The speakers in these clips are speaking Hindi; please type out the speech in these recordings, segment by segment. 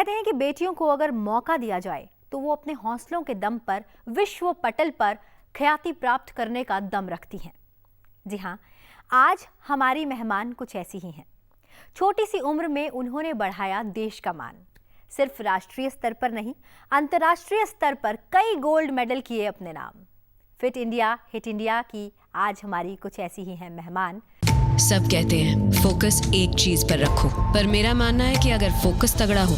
कहते हैं कि बेटियों को अगर मौका दिया जाए तो वो अपने हौसलों के दम पर विश्व पटल पर ख्याति प्राप्त करने का दम रखती हैं। जी हाँ, आज हमारी मेहमान कुछ ऐसी ही हैं। छोटी सी उम्र में उन्होंने बढ़ाया देश का मान। सिर्फ राष्ट्रीय स्तर पर नहीं, अंतर्राष्ट्रीय स्तर पर कई गोल्ड मेडल किए अपने नाम। फिट इंडिया हिट इंडिया की आज हमारी कुछ ऐसी ही हैं मेहमान। सब कहते हैं फोकस एक चीज पर रखो, पर मेरा मानना है कि अगर फोकस तगड़ा हो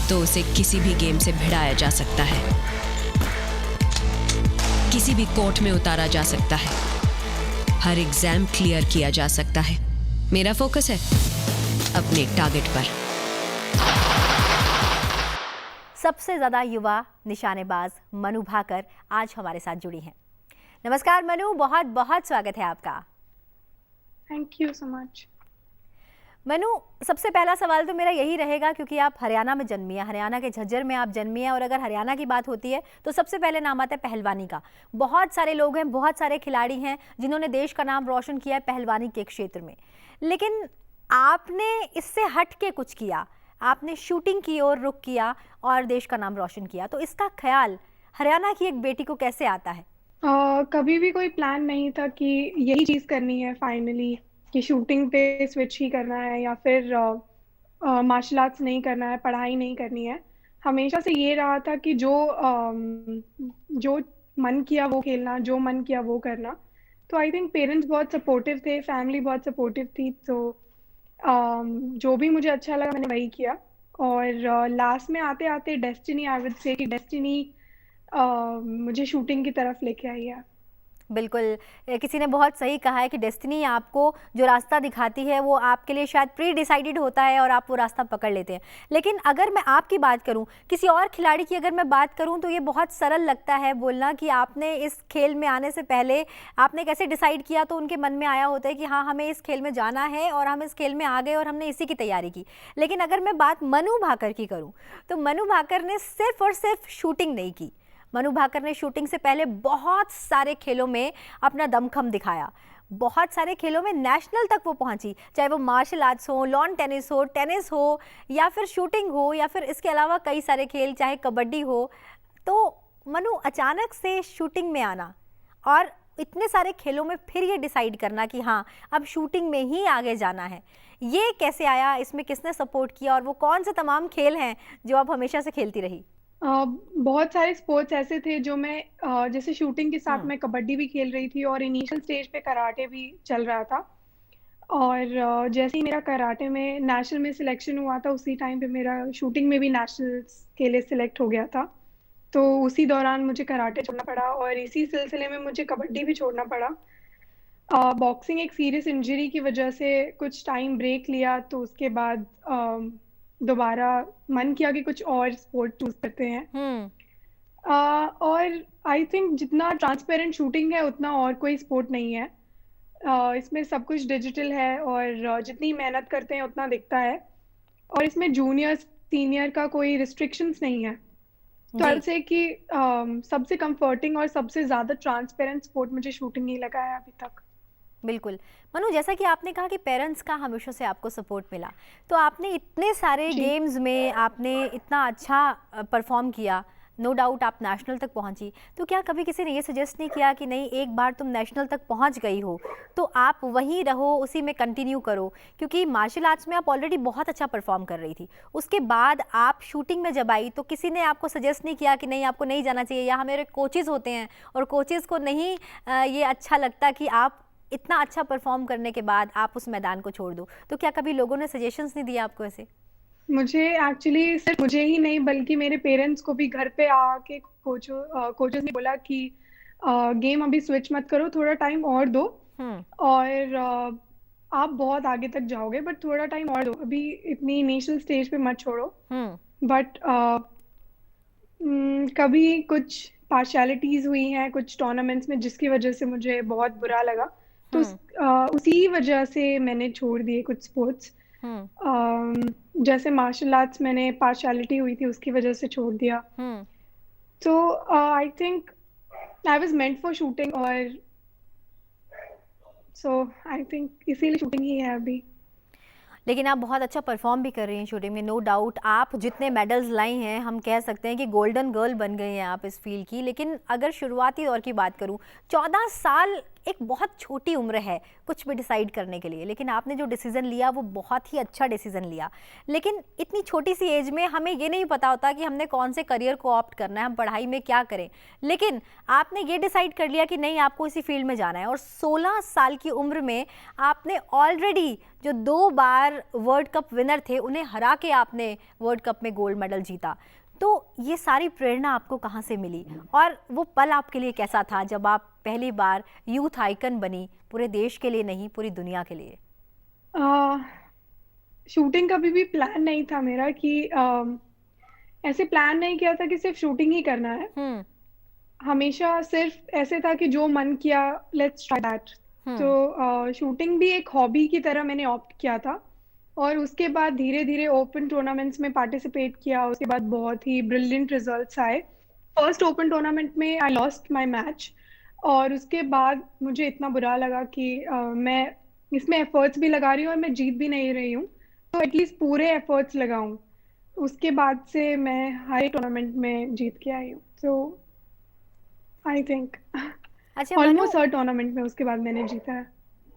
तो उसे किसी भी गेम से भिड़ाया जा सकता है, किसी भी कोर्ट में उतारा जा सकता है, हर एग्जाम क्लियर किया जा सकता है। मेरा फोकस है अपने टारगेट पर। सबसे ज्यादा युवा निशानेबाज मनु भाकर आज हमारे साथ जुड़ी हैं। नमस्कार मनु, बहुत बहुत स्वागत है आपका। Thank you so much. Manu, सबसे पहला सवाल तो मेरा यही रहेगा, क्योंकि आप हरियाणा में जन्मी है, हरियाणा के झज्जर में आप जन्मी है, और अगर हरियाणा की बात होती है तो सबसे पहले नाम आता है पहलवानी का। बहुत सारे लोग हैं, बहुत सारे खिलाड़ी हैं जिन्होंने देश का नाम रोशन किया है पहलवानी के क्षेत्र में, लेकिन आपने इससे हट के कुछ किया, आपने शूटिंग की ओर रुख किया और देश का नाम रोशन किया। तो इसका ख्याल हरियाणा की एक बेटी को कैसे आता है? कभी भी कोई प्लान नहीं था कि यही चीज़ करनी है फाइनली, कि शूटिंग पे स्विच ही करना है या फिर मार्शल आर्ट्स नहीं करना है, पढ़ाई नहीं करनी है। हमेशा से ये रहा था कि जो मन किया वो खेलना, जो मन किया वो करना। तो आई थिंक पेरेंट्स बहुत सपोर्टिव थे, फैमिली बहुत सपोर्टिव थी, तो जो भी मुझे अच्छा लगा मैंने वही किया। और लास्ट में आते आते डेस्टिनी, आई वुड से कि डेस्टिनी मुझे शूटिंग की तरफ लेके आई है। बिल्कुल, किसी ने बहुत सही कहा है कि डेस्टिनी आपको जो रास्ता दिखाती है वो आपके लिए शायद प्री डिसाइडेड होता है और आप वो रास्ता पकड़ लेते हैं। लेकिन अगर मैं आपकी बात करूं, किसी और खिलाड़ी की अगर मैं बात करूं, तो ये बहुत सरल लगता है बोलना कि आपने इस खेल में आने से पहले आपने कैसे डिसाइड किया, तो उनके मन में आया होता है कि हाँ, हमें इस खेल में जाना है और हम इस खेल में आ गए और हमने इसी की तैयारी की। लेकिन अगर मैं बात मनु भाकर की करूँ तो मनु भाकर ने सिर्फ और सिर्फ शूटिंग नहीं की। मनु भाकर ने शूटिंग से पहले बहुत सारे खेलों में अपना दमखम दिखाया, बहुत सारे खेलों में नेशनल तक वो पहुंची, चाहे वो मार्शल आर्ट्स हो, लॉन टेनिस हो या फिर शूटिंग हो, या फिर इसके अलावा कई सारे खेल, चाहे कबड्डी हो। तो मनु, अचानक से शूटिंग में आना और इतने सारे खेलों में फिर ये डिसाइड करना कि हाँ, अब शूटिंग में ही आगे जाना है, ये कैसे आया? इसमें किसने सपोर्ट किया और वो कौन से तमाम खेल हैं जो आप हमेशा से खेलती रही? बहुत सारे स्पोर्ट्स ऐसे थे जो मैं जैसे शूटिंग के साथ मैं कबड्डी भी खेल रही थी और इनिशियल स्टेज पे कराटे भी चल रहा था। और जैसे ही मेरा कराटे में नेशनल में सिलेक्शन हुआ था, उसी टाइम पे मेरा शूटिंग में भी नेशनल के लिए सिलेक्ट हो गया था। तो उसी दौरान मुझे कराटे छोड़ना पड़ा और इसी सिलसिले में मुझे कबड्डी भी छोड़ना पड़ा। बॉक्सिंग एक सीरियस इंजरी की वजह से कुछ टाइम ब्रेक लिया, तो उसके बाद दोबारा मन किया कि कुछ और स्पोर्ट चूज करते हैं। और आई थिंक जितना ट्रांसपेरेंट शूटिंग है उतना और कोई स्पोर्ट नहीं है। इसमें सब कुछ डिजिटल है और जितनी मेहनत करते हैं उतना दिखता है, और इसमें जूनियर सीनियर का कोई रिस्ट्रिक्शंस नहीं है। तो आई से कि सबसे कंफर्टिंग और सबसे ज़्यादा ट्रांसपेरेंट स्पोर्ट मुझे शूटिंग ही लगा है अभी तक। बिल्कुल मनु, जैसा कि आपने कहा कि पेरेंट्स का हमेशा से आपको सपोर्ट मिला, तो आपने इतने सारे गेम्स में आपने इतना अच्छा परफॉर्म किया, नो डाउट आप नेशनल तक पहुंची। तो क्या कभी किसी ने ये सजेस्ट नहीं किया कि नहीं, एक बार तुम नेशनल तक पहुंच गई हो तो आप वहीं रहो, उसी में कंटिन्यू करो? क्योंकि मार्शल आर्ट्स में आप ऑलरेडी बहुत अच्छा परफॉर्म कर रही थी, उसके बाद आप शूटिंग में जब आई तो किसी ने आपको सजेस्ट नहीं किया कि नहीं, आपको नहीं जाना चाहिए, या हमारे कोचेज़ होते हैं और कोचेज़ को नहीं ये अच्छा लगता कि आप इतना अच्छा परफॉर्म करने के बाद आप उस मैदान को छोड़ दो? तो क्या कभी लोगों ने सजेशंस नहीं दिए आपको ऐसे? मुझे एक्चुअली सिर्फ मुझे ही नहीं बल्कि मेरे पेरेंट्स को भी घर पे आके कोचेस ने बोला कि गेम अभी स्विच मत करो, थोड़ा टाइम और दो, और आप बहुत आगे तक जाओगे, बट थोड़ा टाइम और दो, अभी इतनी इनिशियल स्टेज पे मत छोड़ो। बट कभी कुछ पार्शियलिटीज हुई हैं कुछ टूर्नामेंट्स में जिसकी वजह से मुझे बहुत बुरा लगा, तो उसी वजह से मैंने छोड़ दिए कुछ स्पोर्ट्स। जैसे मार्शल आर्ट्स मैंने पार्शियलिटी हुई थी उसकी वजह से छोड़ दिया। तो I think I was meant for shooting, और सो आई थिंक इसीलिए शूटिंग ही है अभी। लेकिन आप बहुत अच्छा परफॉर्म भी कर रही हैं शूटिंग में, नो डाउट। आप जितने मेडल्स लाई हैं हम कह सकते हैं कि गोल्डन गर्ल बन गई हैं आप इस फील्ड की। लेकिन अगर शुरुआती दौर की बात करूं, 14 साल एक बहुत छोटी उम्र है कुछ भी डिसाइड करने के लिए, लेकिन आपने जो डिसीज़न लिया वो बहुत ही अच्छा डिसीज़न लिया। लेकिन इतनी छोटी सी एज में हमें ये नहीं पता होता कि हमने कौन से करियर को ऑप्ट करना है, हम पढ़ाई में क्या करें। लेकिन आपने ये डिसाइड कर लिया कि नहीं, आपको इसी फील्ड में जाना है, और 16 साल की उम्र में आपने ऑलरेडी जो 2 बार वर्ल्ड कप विनर थे उन्हें हरा के आपने वर्ल्ड कप में गोल्ड मेडल जीता। तो ये सारी प्रेरणा आपको कहाँ से मिली, और वो पल आपके लिए कैसा था जब आप पहली बार यूथ आइकन बनी, पूरे देश के लिए नहीं पूरी दुनिया के लिए? शूटिंग कभी भी प्लान नहीं था मेरा कि ऐसे प्लान नहीं किया था कि सिर्फ शूटिंग ही करना है। हमेशा सिर्फ ऐसे था कि जो मन किया लेट्स ट्राई दैट। तो शूटिंग भी एक हॉबी की तरह मैंने ऑप्ट किया था, और उसके बाद धीरे धीरे ओपन टूर्नामेंट्स में पार्टिसिपेट किया। उसके बाद बहुत ही ब्रिलियंट रिजल्ट्स आए। फर्स्ट ओपन टूर्नामेंट में आई लॉस्ट माय मैच, और उसके बाद मुझे इतना बुरा लगा कि मैं इसमें एफर्ट्स भी लगा रही हूँ और मैं जीत भी नहीं रही हूँ, तो एटलीस्ट पूरे एफर्ट्स लगाऊं। उसके बाद से मैं हर एक टूर्नामेंट में जीत के आई हूँ। तो आई थिंक अच्छा, ऑलमोस्ट हर टूर्नामेंट में उसके बाद मैंने जीता है।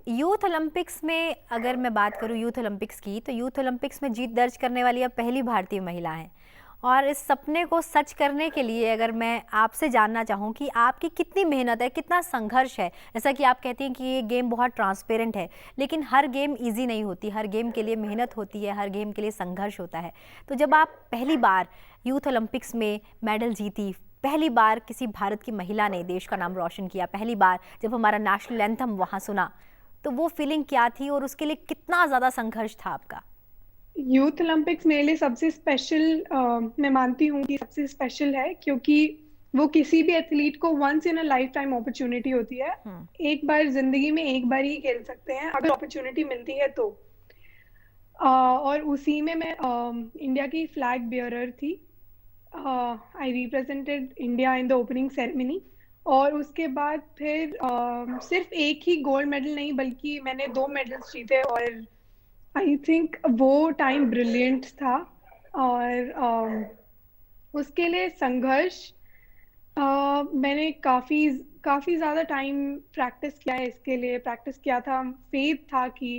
यूथ ओलंपिक्स में अगर मैं बात करूं यूथ ओलंपिक्स की, तो यूथ ओलंपिक्स में जीत दर्ज करने वाली अब पहली भारतीय महिला हैं। और इस सपने को सच करने के लिए अगर मैं आपसे जानना चाहूं कि आपकी कितनी मेहनत है, कितना संघर्ष है। जैसा कि आप कहती हैं कि ये गेम बहुत ट्रांसपेरेंट है, लेकिन हर गेम इजी नहीं होती, हर गेम के लिए मेहनत होती है, हर गेम के लिए संघर्ष होता है। तो जब आप पहली बार यूथ ओलंपिक्स में मेडल जीती, पहली बार किसी भारत की महिला ने देश का नाम रोशन किया, पहली बार जब हमारा नेशनल एंथम वहाँ सुना, तो वो फीलिंग क्या थी और उसके लिए कितना ज़्यादा संघर्ष था आपका? यूथ ओलंपिक्स मेरे लिए सबसे स्पेशल, मैं मानती हूँ कि सबसे स्पेशल है, क्योंकि वो किसी भी एथलीट को once in a lifetime opportunity होती है। एक बार जिंदगी में एक बार ही खेल सकते हैं अगर अपॉर्चुनिटी मिलती है तो। और उसी में मैं इंडिया की फ्लैग बियरर थी। I represented India in the opening ceremony, और उसके बाद फिर सिर्फ एक ही गोल्ड मेडल नहीं बल्कि मैंने 2 मेडल्स जीते, और आई थिंक वो टाइम ब्रिलियंट था। और उसके लिए संघर्ष, मैंने काफ़ी ज़्यादा टाइम प्रैक्टिस किया है, इसके लिए प्रैक्टिस किया था। फेथ था कि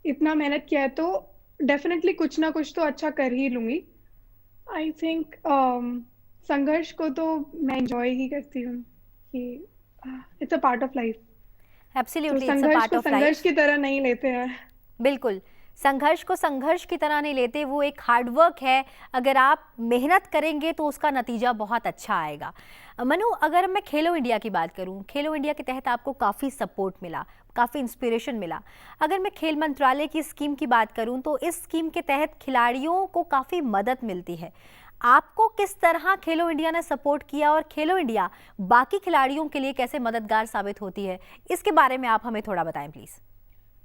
इतना मेहनत किया है तो डेफिनेटली कुछ ना कुछ तो अच्छा कर ही लूँगी। आई थिंक संघर्ष को तो मैं एंजॉय ही करती हूँ कि it's a part of life. तो एब्सोल्युटली, इट्स अ संघर्ष पार्ट को ऑफ संघर्ष लाइफ। की तरह नहीं लेते हैं। बिल्कुल, संघर्ष को संघर्ष की तरह नहीं लेते, वो एक हार्डवर्क है। अगर आप मेहनत करेंगे तो उसका नतीजा बहुत अच्छा आएगा। मनु, अगर मैं खेलो इंडिया की बात करूं, खेलो इंडिया के तहत आपको काफ़ी सपोर्ट मिला, काफ़ी इंस्पिरेशन मिला। अगर मैं खेल मंत्रालय की स्कीम की बात करूं तो इस स्कीम के तहत खिलाड़ियों को काफ़ी मदद मिलती है। आपको किस तरह खेलो इंडिया ने सपोर्ट किया और खेलो इंडिया बाकी खिलाड़ियों के लिए कैसे मददगार साबित होती है, इसके बारे में आप हमें थोड़ा बताएं प्लीज़।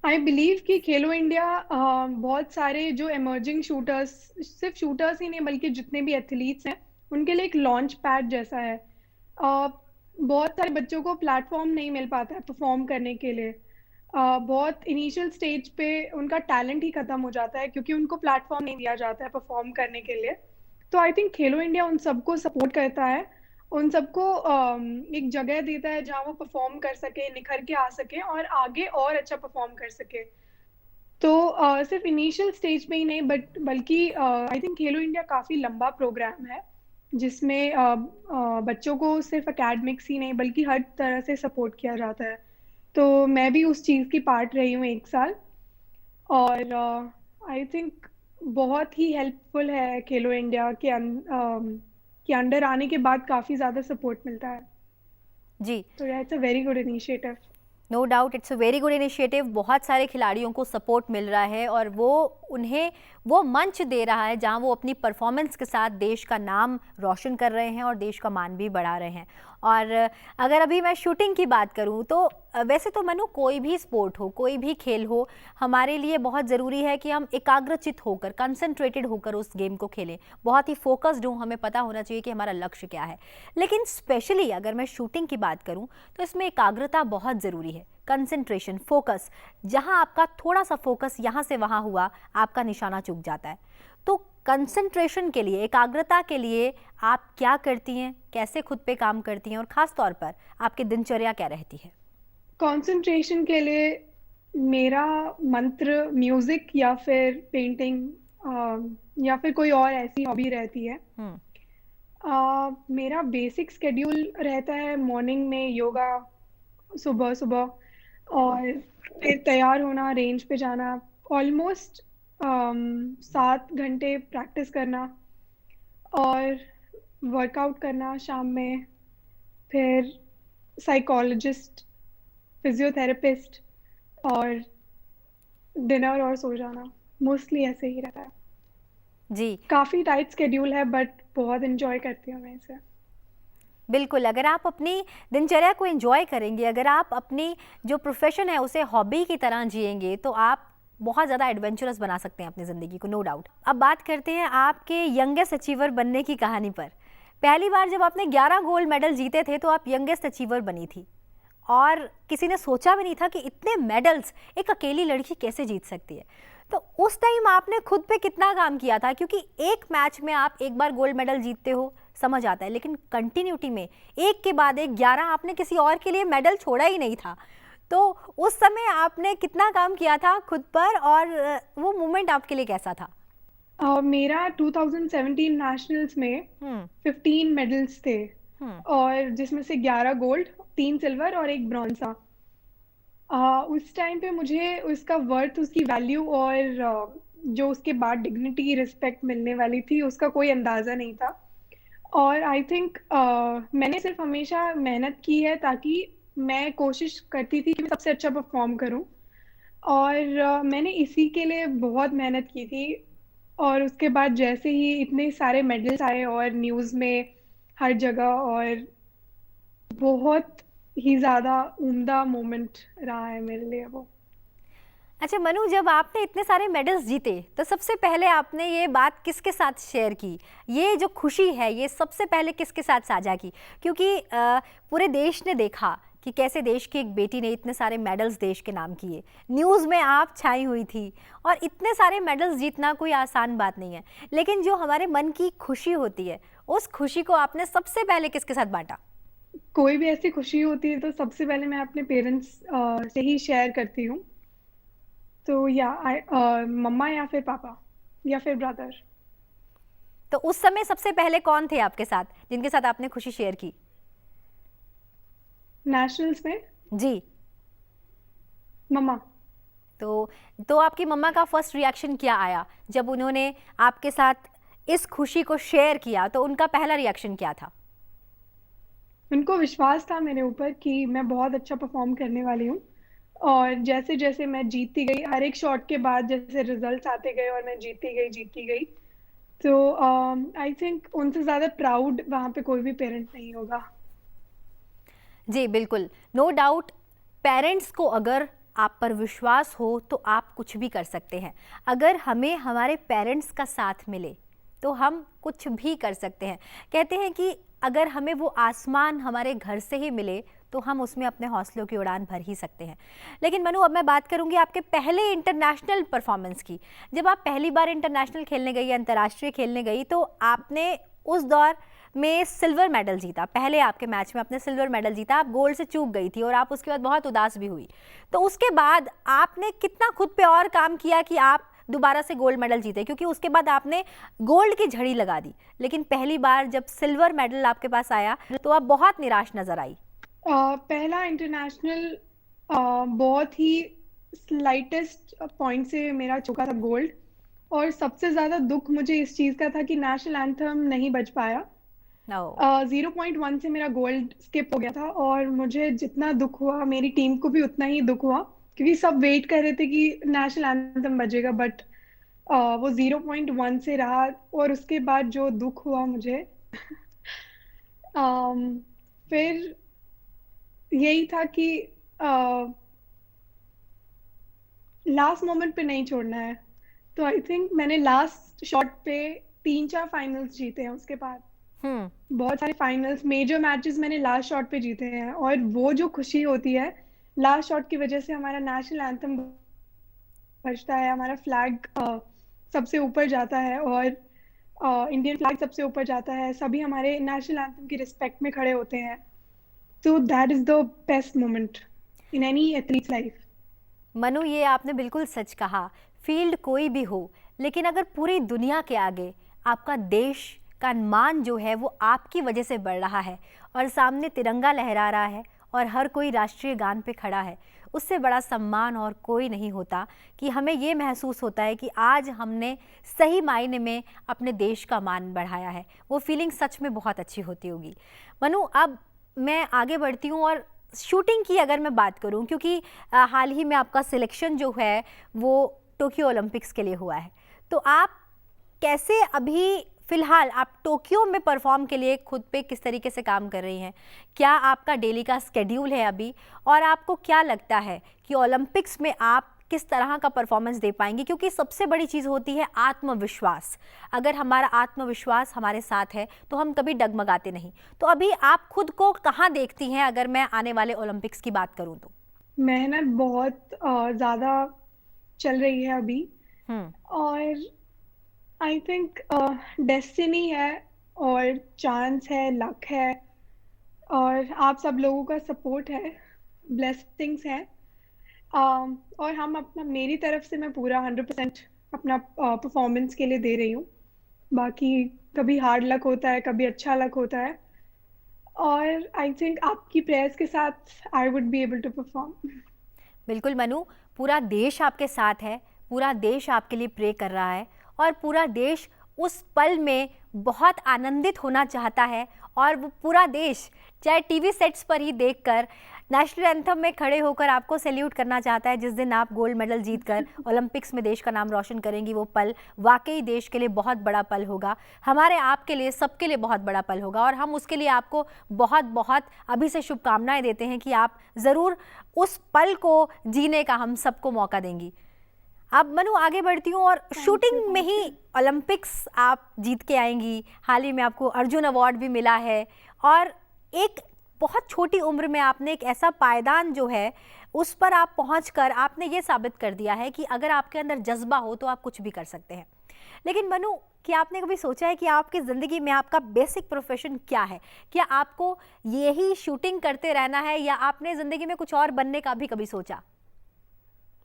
आई बिलीव कि खेलो इंडिया बहुत सारे जो एमर्जिंग शूटर्स, सिर्फ शूटर्स ही नहीं बल्कि जितने भी एथलीट्स हैं उनके लिए एक लॉन्च पैड जैसा है। बहुत सारे बच्चों को प्लेटफॉर्म नहीं मिल पाता है परफॉर्म करने के लिए। बहुत इनिशियल स्टेज पे उनका टैलेंट ही खत्म हो जाता है क्योंकि उनको प्लेटफॉर्म नहीं दिया जाता है परफॉर्म करने के लिए। तो आई थिंक खेलो इंडिया उन सबको सपोर्ट करता है, उन सबको एक जगह देता है जहाँ वो परफॉर्म कर सके, निखर के आ सके और आगे और अच्छा परफॉर्म कर सके। तो सिर्फ इनिशियल स्टेज पे ही नहीं बल्कि आई थिंक खेलो इंडिया काफ़ी लंबा प्रोग्राम है जिसमें बच्चों को सिर्फ एकेडमिक्स ही नहीं बल्कि हर तरह से सपोर्ट किया जाता है। तो मैं भी उस चीज़ की पार्ट रही हूँ 1 साल, और आई थिंक बहुत ही हेल्पफुल है खेलो इंडिया के अंडर आने के बाद काफ़ी ज़्यादा सपोर्ट मिलता है जी। तो it's a very good initiative. No doubt, it's a very good initiative. बहुत सारे खिलाड़ियों को सपोर्ट मिल रहा है और वो उन्हें वो मंच दे रहा है जहां वो अपनी परफॉर्मेंस के साथ देश का नाम रोशन कर रहे हैं और देश का मान भी बढ़ा रहे हैं। और अगर अभी मैं शूटिंग की बात करूं तो वैसे तो मनु कोई भी स्पोर्ट हो, कोई भी खेल हो, हमारे लिए बहुत ज़रूरी है कि हम एकाग्रचित होकर, कंसंट्रेटेड होकर उस गेम को खेलें, बहुत ही फोकस्ड हो, हमें पता होना चाहिए कि हमारा लक्ष्य क्या है। लेकिन स्पेशली अगर मैं शूटिंग की बात करूं तो इसमें एकाग्रता बहुत ज़रूरी है, कंसंट्रेशन, फोकस। जहां आपका थोड़ा सा फोकस यहाँ से वहाँ हुआ, आपका निशाना चूक जाता है। तो कंसंट्रेशन के लिए, एकाग्रता के लिए आप क्या करती हैं, कैसे खुद पे काम करती हैं और ख़ास तौर पर आपकी दिनचर्या क्या रहती है? कंसंट्रेशन के लिए मेरा मंत्र म्यूजिक या फिर पेंटिंग या फिर कोई और ऐसी हॉबी रहती है। मेरा बेसिक स्केड्यूल रहता है मॉर्निंग में योगा सुबह सुबह और फिर तैयार होना, रेंज पे जाना, ऑलमोस्ट 7 घंटे प्रैक्टिस करना और वर्कआउट करना शाम में, फिर साइकोलॉजिस्ट, फिजियोथेरेपिस्ट और डिनर और सो जाना। मोस्टली ऐसे ही रहता है। जी काफ़ी टाइट स्केड्यूल है बट बहुत एंजॉय करती हूँ मैं इसे। बिल्कुल, अगर आप अपनी दिनचर्या को एंजॉय करेंगे, अगर आप अपनी जो प्रोफेशन है उसे हॉबी की तरह जिएंगे तो आप बहुत ज़्यादा एडवेंचरस बना सकते हैं अपनी ज़िंदगी को, नो डाउट। अब बात करते हैं आपके यंगेस्ट अचीवर बनने की कहानी पर। पहली बार जब आपने 11 गोल्ड मेडल जीते थे तो आप यंगेस्ट अचीवर बनी थी और किसी ने सोचा भी नहीं था कि इतने मेडल्स एक अकेली लड़की कैसे जीत सकती है। तो उस टाइम आपने खुद पे कितना काम किया था, क्योंकि एक मैच में आप एक बार गोल्ड मेडल जीतते हो समझ आता है, लेकिन कंटिन्यूटी में एक के बाद एक 11 आपने किसी और के लिए मेडल छोड़ा ही नहीं था। तो उस समय आपने कितना काम किया था खुद पर और वो मोमेंट आपके लिए कैसा था? मेरा 2017 नेशनल्स में 15 मेडल्स थे और जिसमें से 11 गोल्ड, 3 सिल्वर और 1 ब्रॉन्ज था। उस टाइम पे मुझे उसका वर्थ, उसकी वैल्यू और जो उसके बाद डिग्निटी, रिस्पेक्ट मिलने वाली थी उसका कोई अंदाज़ा नहीं था। और आई थिंक मैंने सिर्फ हमेशा मेहनत की है ताकि मैं कोशिश करती थी कि मैं सबसे अच्छा परफॉर्म करूं और मैंने इसी के लिए बहुत मेहनत की थी। और उसके बाद जैसे ही इतने सारे मेडल्स आए और न्यूज़ में हर जगह, और बहुत ही ज़्यादा उम्दा मोमेंट रहा है मेरे लिए वो। अच्छा मनु, जब आपने इतने सारे मेडल्स जीते तो सबसे पहले आपने ये बात किसके साथ शेयर की? ये जो खुशी है ये सबसे पहले किसके साथ साझा की? क्योंकि पूरे देश ने देखा कि कैसे देश की एक बेटी ने इतने सारे मेडल्स देश के नाम किए, न्यूज़ में आप छाई हुई थी और इतने सारे मेडल्स जीतना कोई आसान बात नहीं है। लेकिन जो हमारे मन की खुशी होती है उस खुशी को आपने सबसे पहले किसके साथ बांटा? कोई भी ऐसी खुशी होती है तो सबसे पहले मैं अपने पेरेंट्स से ही शेयर करती हूँ। तो या मम्मा या फिर पापा या फिर ब्रदर। तो उस समय सबसे पहले कौन थे आपके साथ जिनके साथ आपने खुशी शेयर की? नेशनल्स में जी। मम्मा। तो आपकी मम्मा का फर्स्ट रिएक्शन क्या आया जब उन्होंने आपके साथ इस खुशी को शेयर किया? तो उनका पहला रिएक्शन क्या था? उनको विश्वास था मेरे ऊपर कि मैं बहुत अच्छा परफॉर्म करने वाली हूँ। और जैसे जैसे मैं जीतती गई, हर एक शॉट के बाद जैसे रिजल्ट्स आते गए और मैं जीतती गई, तो आई थिंक उनसे ज़्यादा प्राउड वहाँ पे कोई भी पेरेंट नहीं होगा। जी बिल्कुल, नो डाउट। पेरेंट्स को अगर आप पर विश्वास हो तो आप कुछ भी कर सकते हैं। अगर हमें हमारे पेरेंट्स का साथ मिले तो हम कुछ भी कर सकते हैं। कहते हैं कि अगर हमें वो आसमान हमारे घर से ही मिले तो हम उसमें अपने हौसलों की उड़ान भर ही सकते हैं। लेकिन मनु, अब मैं बात करूंगी आपके पहले इंटरनेशनल परफॉर्मेंस की। जब आप पहली बार इंटरनेशनल खेलने गई, अंतर्राष्ट्रीय खेलने गई, तो आपने उस दौर में सिल्वर मेडल जीता। पहले आपके मैच में आपने सिल्वर मेडल जीता, आप गोल्ड से चूक गई थी और आप उसके बाद बहुत उदास भी हुई। तो उसके बाद आपने कितना खुद पे और काम किया कि आप दोबारा से गोल्ड मेडल जीते? क्योंकि उसके बाद आपने गोल्ड की झड़ी लगा दी, लेकिन पहली बार जब सिल्वर मेडल आपके पास आया तो आप बहुत निराश नजर आई। पहला इंटरनेशनल बहुत ही स्लाइटेस्ट पॉइंट से मेरा चुका था गोल्ड। और सबसे ज़्यादा दुख मुझे इस चीज़ का था कि नेशनल एंथम नहीं बज पाया। 0.1 से मेरा गोल्ड स्किप हो गया था और मुझे जितना दुख हुआ मेरी टीम को भी उतना ही दुख हुआ, क्योंकि सब वेट कर रहे थे कि नेशनल एंथम बजेगा, बट वो 0.1 से रहा। और उसके बाद जो दुख हुआ मुझे फिर यही था कि लास्ट मोमेंट पे नहीं छोड़ना है, तो आई थिंक मैंने लास्ट शॉट पे 3-4 फाइनल्स जीते हैं उसके बाद। हम्म। बहुत सारे फाइनल्स, मेजर मैचेस मैंने लास्ट शॉट पे जीते हैं, और वो जो खुशी होती है लास्ट शॉट की वजह से, हमारा नेशनल एंथम बजता है, हमारा फ्लैग सबसे ऊपर जाता है, और इंडियन फ्लैग सबसे ऊपर जाता है, सभी हमारे नेशनल एंथम की रिस्पेक्ट में खड़े होते हैं, तो that is the best moment in any athlete life. Manu, ये आपने बिल्कुल सच कहा। फील्ड कोई भी हो, लेकिन अगर पूरी दुनिया के आगे आपका देश का मान जो है वो आपकी वजह से बढ़ रहा है और सामने तिरंगा लहरा रहा है और हर कोई राष्ट्रीय गान पे खड़ा है, उससे बड़ा सम्मान और कोई नहीं होता कि हमें ये महसूस होता है कि आज हमने सही मायने में अपने देश का मान बढ़ाया है। वो फीलिंग सच में बहुत अच्छी होती होगी। मनु, अब मैं आगे बढ़ती हूँ और शूटिंग की अगर मैं बात करूं, क्योंकि हाल ही में आपका सिलेक्शन जो है वो टोक्यो ओलंपिक्स के लिए हुआ है, तो आप कैसे अभी फ़िलहाल आप टोक्यो में परफॉर्म के लिए खुद पे किस तरीके से काम कर रही हैं? क्या आपका डेली का स्केड्यूल है अभी, और आपको क्या लगता है कि ओलंपिक्स में आप किस तरह का परफॉर्मेंस दे पाएंगी? क्योंकि सबसे बड़ी चीज़ होती है आत्मविश्वास। अगर हमारा आत्मविश्वास हमारे साथ है तो हम कभी डगमगाते नहीं। तो अभी आप खुद को कहाँ देखती हैं अगर मैं आने वाले ओलंपिक्स की बात करूँ तो? मेहनत बहुत ज़्यादा चल रही है अभी, और आई थिंक डेस्टिनी है, और चांस है, लक है, और आप सब लोगों का सपोर्ट है, ब्लेसिंग्स है, और हम अपना, मेरी तरफ से मैं पूरा 100% अपना परफॉर्मेंस के लिए दे रही हूँ। बाकी कभी हार्ड लक होता है, कभी अच्छा लक होता है, और आई थिंक आपकी प्रेयर्स के साथ I would be able to perform. बिल्कुल मनु, पूरा देश आपके साथ है, पूरा देश आपके लिए प्रे कर रहा है, और पूरा देश उस पल में बहुत आनंदित होना चाहता है, और वो पूरा देश चाहे टीवी सेट्स पर ही देखकर नेशनल एंथम में खड़े होकर आपको सैल्यूट करना चाहता है। जिस दिन आप गोल्ड मेडल जीतकर ओलंपिक्स में देश का नाम रोशन करेंगी, वो पल वाकई देश के लिए बहुत बड़ा पल होगा, हमारे आपके लिए, सबके लिए बहुत बड़ा पल होगा, और हम उसके लिए आपको बहुत बहुत अभी से शुभकामनाएं देते हैं कि आप ज़रूर उस पल को जीने का हम सबको मौका देंगी। अब मनु, आगे बढ़ती हूँ, और शूटिंग में ही ओलंपिक्स आप जीत के आएंगी। हाल ही में आपको अर्जुन अवार्ड भी मिला है, और एक बहुत छोटी उम्र में आपने एक ऐसा पायदान जो है उस पर आप पहुंचकर आपने ये साबित कर दिया है कि अगर आपके अंदर जज्बा हो तो आप कुछ भी कर सकते हैं। लेकिन मनु, क्या आपने कभी सोचा है कि आपकी ज़िंदगी में आपका बेसिक प्रोफेशन क्या है? क्या आपको यही शूटिंग करते रहना है, या आपने ज़िंदगी में कुछ और बनने का भी कभी सोचा?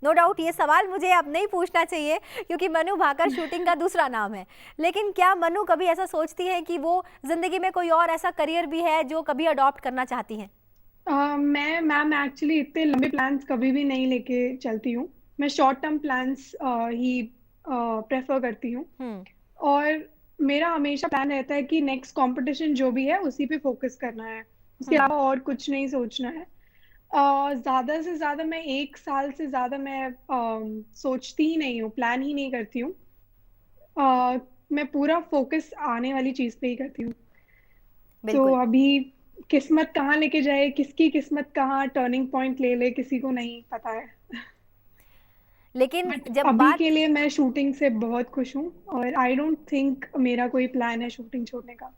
नो डाउट ये सवाल मुझे अब नहीं पूछना चाहिए, क्योंकि मनु भाकर शूटिंग का दूसरा नाम है, लेकिन क्या मनु कभी ऐसा सोचती है कि वो जिंदगी में कोई और ऐसा करियर भी है जो कभी अडॉप्ट करना चाहती हैं? मैम एक्चुअली इतने लंबे प्लान्स कभी भी नहीं लेके चलती हूँ। मैं शॉर्ट टर्म प्लान्स ही प्रेफर करती हूँ, और मेरा हमेशा प्लान रहता है कि नेक्स्ट कंपटीशन जो भी है उसी पे फोकस करना है, उसके अलावा और कुछ नहीं सोचना है। ज़्यादा से ज़्यादा मैं 1 साल से ज़्यादा मैं सोचती ही नहीं हूँ, प्लान ही नहीं करती हूँ। मैं पूरा फोकस आने वाली चीज़ पे ही करती हूँ। तो बिल्कुल। अभी किस्मत कहाँ लेके जाए, किसकी किस्मत कहाँ टर्निंग पॉइंट ले ले, किसी को नहीं पता है। लेकिन बट जब अभी बात के लिए मैं शूटिंग से बहुत खुश हूँ, और आई डोंट थिंक मेरा कोई प्लान है शूटिंग छोड़ने का।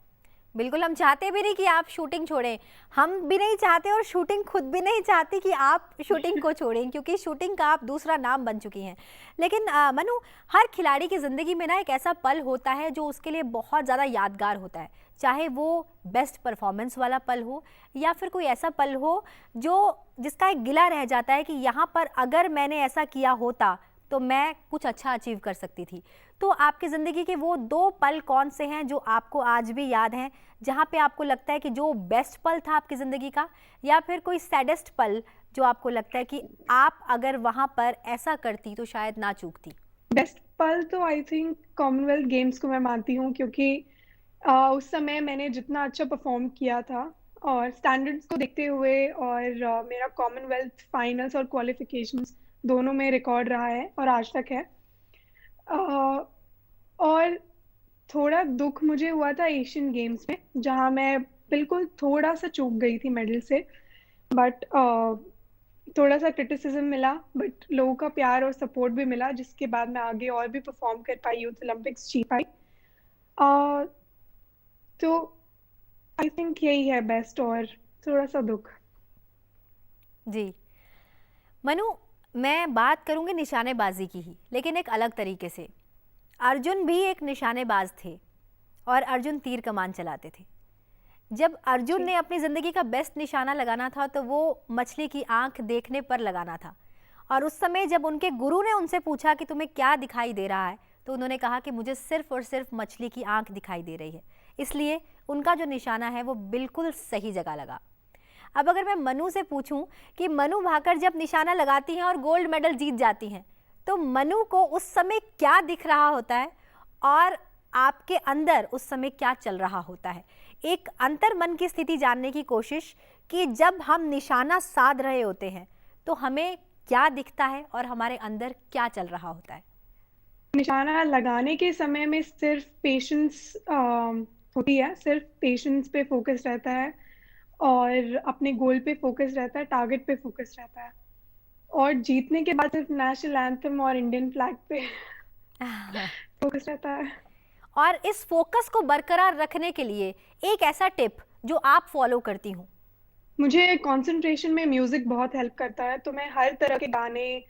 बिल्कुल, हम चाहते भी नहीं कि आप शूटिंग छोड़ें, हम भी नहीं चाहते, और शूटिंग खुद भी नहीं चाहती कि आप शूटिंग को छोड़ें, क्योंकि शूटिंग का आप दूसरा नाम बन चुकी हैं। लेकिन मनु, हर खिलाड़ी की ज़िंदगी में ना एक ऐसा पल होता है जो उसके लिए बहुत ज़्यादा यादगार होता है, चाहे वो बेस्ट परफॉर्मेंस वाला पल हो, या फिर कोई ऐसा पल हो जो जिसका एक गिला रह जाता है कि यहाँ पर अगर मैंने ऐसा किया होता तो मैं कुछ अच्छा अचीव कर सकती थी। तो आपकी ज़िंदगी के वो 2 पल कौन से हैं जो आपको आज भी याद हैं, जहाँ पे आपको लगता है कि जो बेस्ट पल था आपकी ज़िंदगी का, या फिर कोई सैडेस्ट पल जो आपको लगता है कि आप अगर वहाँ पर ऐसा करती तो शायद ना चूकती? बेस्ट पल तो आई थिंक कॉमनवेल्थ गेम्स को मैं मानती हूँ, क्योंकि उस समय मैंने जितना अच्छा परफॉर्म किया था, और स्टैंडर्ड्स को देखते हुए, और मेरा कॉमनवेल्थ फाइनल्स और क्वालिफिकेशंस दोनों में रिकॉर्ड रहा है और आज तक है। और थोड़ा दुख मुझे हुआ था एशियन गेम्स में, जहाँ मैं बिल्कुल थोड़ा सा चूक गई थी मेडल से, बट थोड़ा सा क्रिटिसिज्म मिला, बट लोगों का प्यार और सपोर्ट भी मिला, जिसके बाद मैं आगे और भी परफॉर्म कर पाई, यूथ ओलंपिक्स जीत पाई। अ, तो आई थिंक यही है बेस्ट, और थोड़ा सा दुख। जी मनु, मैं बात करूंगी निशानेबाजी की ही, लेकिन एक अलग तरीके से। अर्जुन भी एक निशानेबाज थे और अर्जुन तीर कमान चलाते थे। जब अर्जुन ने अपनी ज़िंदगी का बेस्ट निशाना लगाना था तो वो मछली की आंख देखने पर लगाना था। और उस समय जब उनके गुरु ने उनसे पूछा कि तुम्हें क्या दिखाई दे रहा है, तो उन्होंने कहा कि मुझे सिर्फ और सिर्फ मछली की आंख दिखाई दे रही है। इसलिए उनका जो निशाना है वो बिल्कुल सही जगह लगा। अब अगर मैं मनु से पूछूं कि मनु भाकर जब निशाना लगाती हैं और गोल्ड मेडल जीत जाती हैं, तो मनु को उस समय क्या दिख रहा होता है और आपके अंदर उस समय क्या चल रहा होता है? एक अंतर मन की स्थिति जानने की कोशिश कि जब हम निशाना साध रहे होते हैं तो हमें क्या दिखता है और हमारे अंदर क्या चल रहा होता है। निशाना लगाने के समय में सिर्फ पेशेंस होती है, सिर्फ पेशेंस पे फोकस रहता है और अपने गोल पे फोकस रहता है, टारगेट पे फोकस रहता है। और जीतने के बाद सिर्फ नेशनल एंथम और इंडियन फ्लैग पे फोकस रहता है। और इस फोकस को बरकरार रखने के लिए एक ऐसा टिप जो आप फॉलो करती हूँ। मुझे कंसंट्रेशन में म्यूजिक बहुत हेल्प करता है, तो मैं हर तरह के गाने,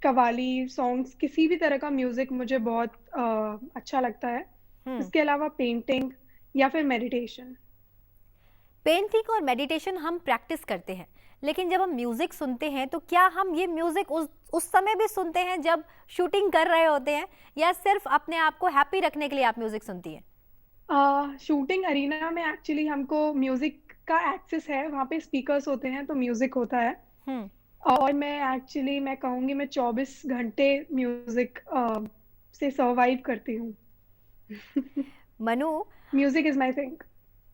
कव्वाली सॉन्ग्स, किसी भी तरह का म्यूजिक मुझे बहुत अच्छा लगता है। इसके अलावा पेंटिंग या फिर मेडिटेशन। पेंटिंग और मेडिटेशन हम प्रैक्टिस करते हैं, लेकिन जब हम म्यूजिक सुनते हैं तो क्या हम ये म्यूजिक उस समय भी सुनते हैं जब शूटिंग कर रहे होते हैं, या सिर्फ अपने आप को हैप्पी रखने के लिए आप म्यूजिक सुनती हैं? शूटिंग अरीना में एक्चुअली हमको म्यूजिक का एक्सेस है, वहाँ पे स्पीकर्स होते हैं तो म्यूजिक होता है। और मैं कहूँगी मैं 24 घंटे म्यूजिक से सर्वाइव करती हूँ। Manu, music is my thing.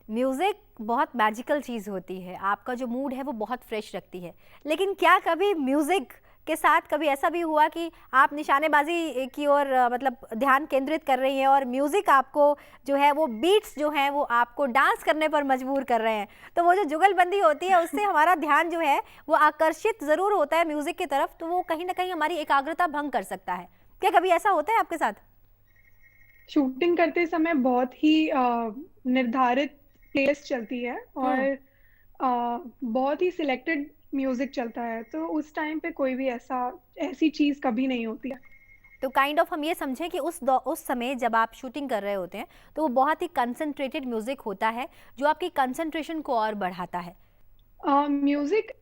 Music बहुत मैजिकल चीज़ होती है, आपका जो मूड है वो बहुत फ्रेश रखती है। लेकिन क्या कभी म्यूजिक के साथ कभी ऐसा भी हुआ कि आप निशानेबाजी की ओर मतलब ध्यान केंद्रित कर रही हैं और म्यूज़िक आपको जो है वो बीट्स जो हैं वो आपको डांस करने पर मजबूर कर रहे हैं, तो वो जो जुगलबंदी होती है उससे हमारा ध्यान जो है वो आकर्षित ज़रूर होता है म्यूज़िक की तरफ, तो वो कहीं ना कहीं हमारी एकाग्रता भंग कर सकता है। क्या कभी ऐसा होता है आपके साथ? शूटिंग करते समय बहुत ही निर्धारित प्लेलिस्ट चलती है और बहुत ही सिलेक्टेड म्यूजिक चलता है, तो उस टाइम पे कोई भी ऐसी चीज कभी नहीं होती है। तो काइंड ऑफ हम ये समझें कि उस समय जब आप शूटिंग कर रहे होते हैं तो वो बहुत ही कंसंट्रेटेड म्यूजिक होता है जो आपकी कंसंट्रेशन को और बढ़ाता है। म्यूजिक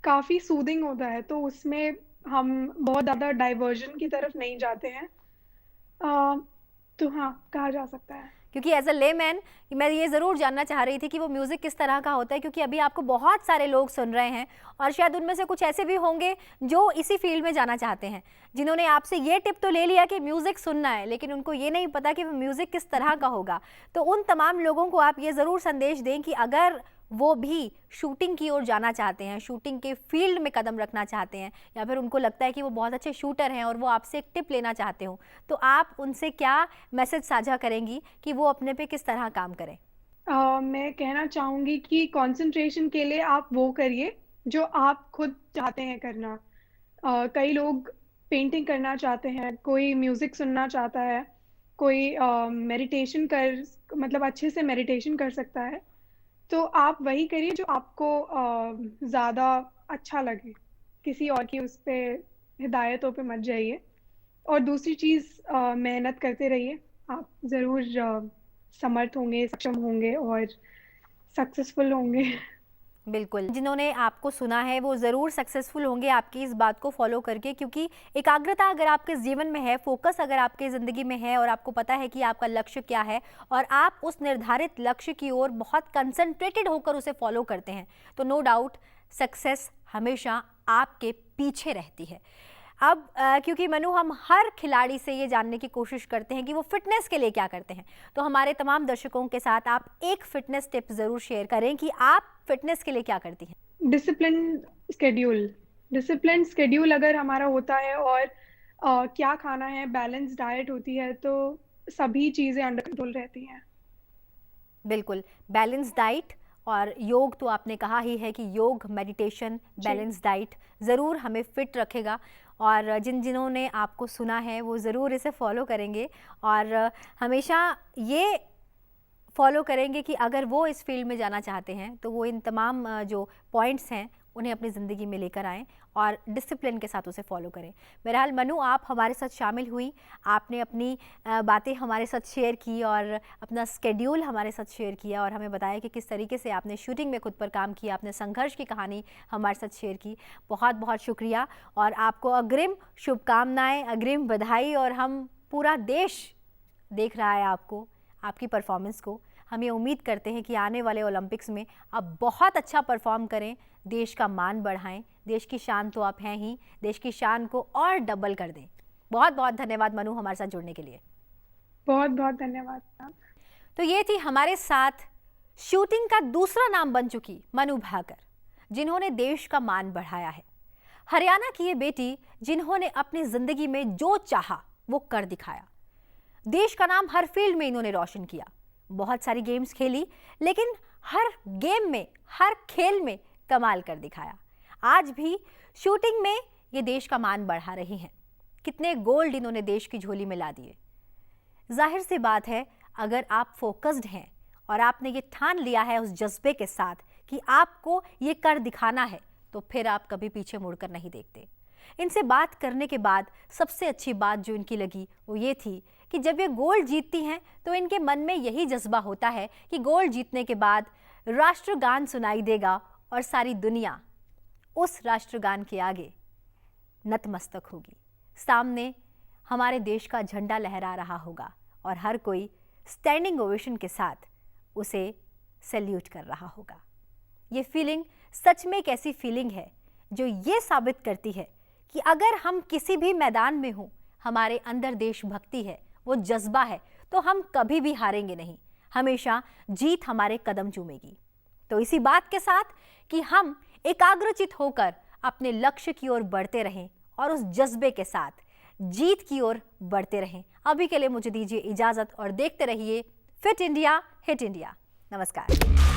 काफी सूदिंग होता है, तो उसमें हम बहुत ज्यादा डाइवर्जन की तरफ नहीं जाते हैं। तो हाँ, कहा जा सकता है। क्योंकि एज अ लेमैन मैं ये ज़रूर जानना चाह रही थी कि वो म्यूज़िक किस तरह का होता है, क्योंकि अभी आपको बहुत सारे लोग सुन रहे हैं और शायद उनमें से कुछ ऐसे भी होंगे जो इसी फील्ड में जाना चाहते हैं, जिन्होंने आपसे ये टिप तो ले लिया कि म्यूज़िक सुनना है, लेकिन उनको ये नहीं पता कि वो म्यूज़िक किस तरह का होगा। तो उन तमाम लोगों को आप ये ज़रूर संदेश दें कि अगर वो भी शूटिंग की ओर जाना चाहते हैं, शूटिंग के फील्ड में कदम रखना चाहते हैं, या फिर उनको लगता है कि वो बहुत अच्छे शूटर हैं और वो आपसे एक टिप लेना चाहते हो, तो आप उनसे क्या मैसेज साझा करेंगी कि वो अपने पे किस तरह काम करें? मैं कहना चाहूँगी कि कंसंट्रेशन के लिए आप वो करिए जो आप खुद चाहते हैं करना। कई लोग पेंटिंग करना चाहते हैं, कोई म्यूज़िक सुनना चाहता है, कोई मेडिटेशन मतलब अच्छे से मेडिटेशन कर सकता है। तो आप वही करिए जो आपको ज़्यादा अच्छा लगे, किसी और की उस पे हिदायतों पे मत जाइए। और दूसरी चीज़, मेहनत करते रहिए, आप ज़रूर समर्थ होंगे, सक्षम होंगे और सक्सेसफुल होंगे। बिल्कुल, जिन्होंने आपको सुना है वो ज़रूर सक्सेसफुल होंगे आपकी इस बात को फॉलो करके, क्योंकि एकाग्रता अगर आपके जीवन में है, फोकस अगर आपके ज़िंदगी में है और आपको पता है कि आपका लक्ष्य क्या है और आप उस निर्धारित लक्ष्य की ओर बहुत कंसंट्रेटेड होकर उसे फॉलो करते हैं, तो नो डाउट सक्सेस हमेशा आपके पीछे रहती है। अब क्योंकि मनु हम हर खिलाड़ी से ये जानने की कोशिश करते हैं कि वो फिटनेस के लिए क्या करते हैं, तो हमारे तमाम दर्शकों के साथ आप एक फिटनेस टिप ज़रूर शेयर करें कि आप फिटनेस के लिए क्या करती हैं। डिसिप्लिन स्केड्यूल अगर हमारा होता है और क्या खाना है, बैलेंस डाइट होती है, तो सभी चीज़ें अंडर कंट्रोल रहती हैं। बिल्कुल, बैलेंस डाइट और योग तो आपने कहा ही है कि योग, मेडिटेशन, बैलेंस डाइट ज़रूर हमें फिट रखेगा और जिन्होंने आपको सुना है वो ज़रूर इसे फॉलो करेंगे और हमेशा ये फॉलो करेंगे कि अगर वो इस फील्ड में जाना चाहते हैं तो वो इन तमाम जो पॉइंट्स हैं उन्हें अपनी ज़िंदगी में लेकर आएँ और डिसिप्लिन के साथ उसे फॉलो करें। बहरहाल मनु, आप हमारे साथ शामिल हुई, आपने अपनी बातें हमारे साथ शेयर की और अपना स्केड्यूल हमारे साथ शेयर किया और हमें बताया कि किस तरीके से आपने शूटिंग में खुद पर काम किया, आपने संघर्ष की कहानी हमारे साथ शेयर की। बहुत बहुत शुक्रिया और आपको अग्रिम शुभकामनाएँ, अग्रिम बधाई। और हम पूरा देश देख रहा है आपको, आपकी परफॉर्मेंस को। हम ये उम्मीद करते हैं कि आने वाले ओलंपिक्स में आप बहुत अच्छा परफॉर्म करें, देश का मान बढ़ाएं। देश की शान तो आप हैं ही, देश की शान को और डबल कर दें। बहुत बहुत धन्यवाद मनु हमारे साथ जुड़ने के लिए। बहुत बहुत धन्यवाद। तो ये थी हमारे साथ शूटिंग का दूसरा नाम बन चुकी मनु भाकर, जिन्होंने देश का मान बढ़ाया है। हरियाणा की ये बेटी जिन्होंने अपनी जिंदगी में जो चाहा वो कर दिखाया। देश का नाम हर फील्ड में इन्होंने रोशन किया। बहुत सारी गेम्स खेली, लेकिन हर गेम में, हर खेल में कमाल कर दिखाया। आज भी शूटिंग में ये देश का मान बढ़ा रही हैं। कितने गोल्ड इन्होंने देश की झोली में ला दिए। जाहिर सी बात है, अगर आप फोकस्ड हैं और आपने ये ठान लिया है उस जज्बे के साथ कि आपको ये कर दिखाना है, तो फिर आप कभी पीछे मुड़कर नहीं देखते। इनसे बात करने के बाद सबसे अच्छी बात जो इनकी लगी वो ये थी कि जब ये गोल्ड जीतती हैं तो इनके मन में यही जज्बा होता है कि गोल्ड जीतने के बाद राष्ट्रगान सुनाई देगा और सारी दुनिया उस राष्ट्रगान के आगे नतमस्तक होगी। सामने हमारे देश का झंडा लहरा रहा होगा और हर कोई स्टैंडिंग ओवेशन के साथ उसे सैल्यूट कर रहा होगा। ये फीलिंग सच में एक ऐसी फीलिंग है जो ये साबित करती है कि अगर हम किसी भी मैदान में हों, हमारे अंदर देशभक्ति है, वो जज्बा है, तो हम कभी भी हारेंगे नहीं। हमेशा जीत हमारे कदम चूमेगी। तो इसी बात के साथ कि हम एकाग्रचित होकर अपने लक्ष्य की ओर बढ़ते रहें और उस जज्बे के साथ जीत की ओर बढ़ते रहें। अभी के लिए मुझे दीजिए इजाजत और देखते रहिए फिट इंडिया हिट इंडिया। नमस्कार।